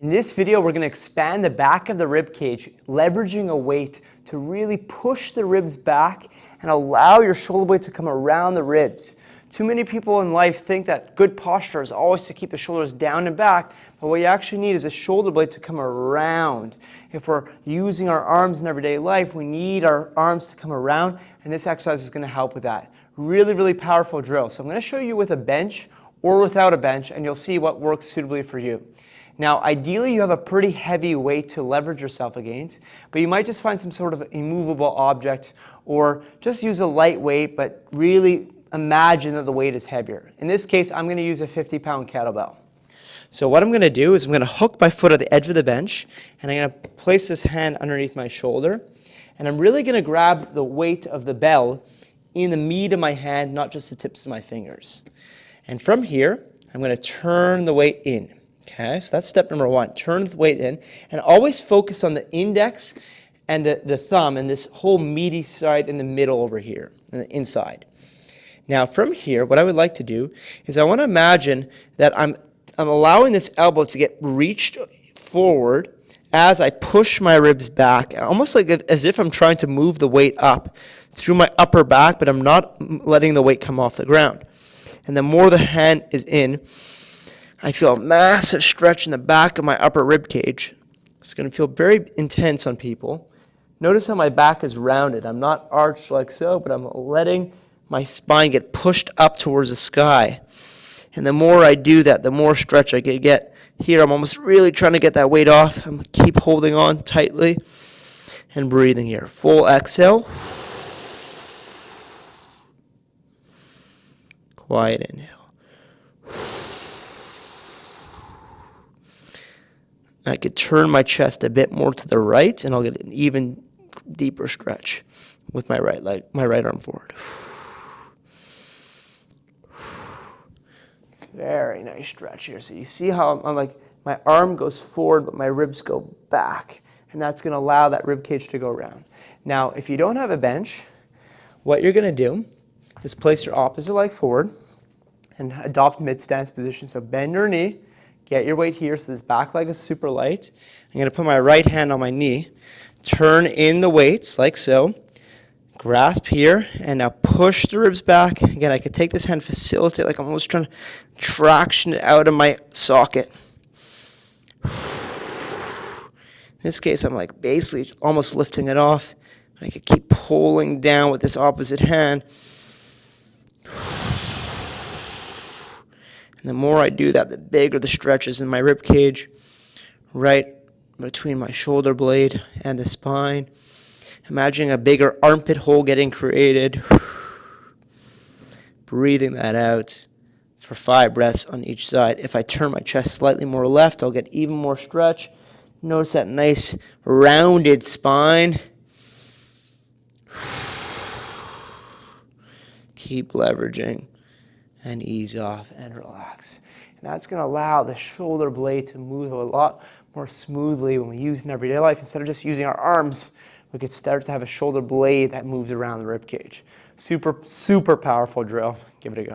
In this video, we're going to expand the back of the rib cage, leveraging a weight to really push the ribs back and allow your shoulder blade to come around the ribs. Too many people in life think that good posture is always to keep the shoulders down and back, but what you actually need is a shoulder blade to come around. If we're using our arms in everyday life, we need our arms to come around, and this exercise is going to help with that. Really, really powerful drill. So I'm going to show you with a bench or without a bench, and you'll see what works suitably for you. Now, ideally, you have a pretty heavy weight to leverage yourself against, but you might just find some sort of immovable object or just use a light weight, but really imagine that the weight is heavier. In this case, I'm going to use a 50-pound kettlebell. So what I'm going to do is I'm going to hook my foot at the edge of the bench, and I'm going to place this hand underneath my shoulder, and I'm really going to grab the weight of the bell in the meat of my hand, not just the tips of my fingers. And from here, I'm going to turn the weight in. Okay, so that's step number one. Turn the weight in, and always focus on the index and the thumb and this whole meaty side in the middle over here, and the inside. Now from here, what I would like to do is I want to imagine that I'm allowing this elbow to get reached forward as I push my ribs back, almost like as if I'm trying to move the weight up through my upper back, but I'm not letting the weight come off the ground. And the more the hand is in, I feel a massive stretch in the back of my upper rib cage. It's going to feel very intense on people. Notice how my back is rounded. I'm not arched like so, but I'm letting my spine get pushed up towards the sky. And the more I do that, the more stretch I get. Here, I'm almost really trying to get that weight off. I'm going to keep holding on tightly and breathing here. Full exhale. Quiet inhale. I could turn my chest a bit more to the right, and I'll get an even deeper stretch with my right leg, my right arm forward. Very nice stretch here. So you see how I'm like, my arm goes forward, but my ribs go back, and that's going to allow that rib cage to go around. Now, if you don't have a bench, what you're going to do is place your opposite leg forward and adopt mid-stance position. So bend your knee. Get your weight here so this back leg is super light. I'm going to put my right hand on my knee, turn in the weights like so, grasp here, and now push the ribs back. Again, I could take this hand, facilitate, like I'm almost trying to traction it out of my socket. In this case, I'm like basically almost lifting it off. I could keep pulling down with this opposite hand. And the more I do that, the bigger the stretches in my rib cage, right between my shoulder blade and the spine. Imagining a bigger armpit hole getting created. Breathing that out for 5 breaths on each side. If I turn my chest slightly more left, I'll get even more stretch. Notice that nice rounded spine. Keep leveraging. And ease off and relax. And that's going to allow the shoulder blade to move a lot more smoothly when we use it in everyday life. Instead of just using our arms, we could start to have a shoulder blade that moves around the rib cage. Super, super powerful drill. Give it a go.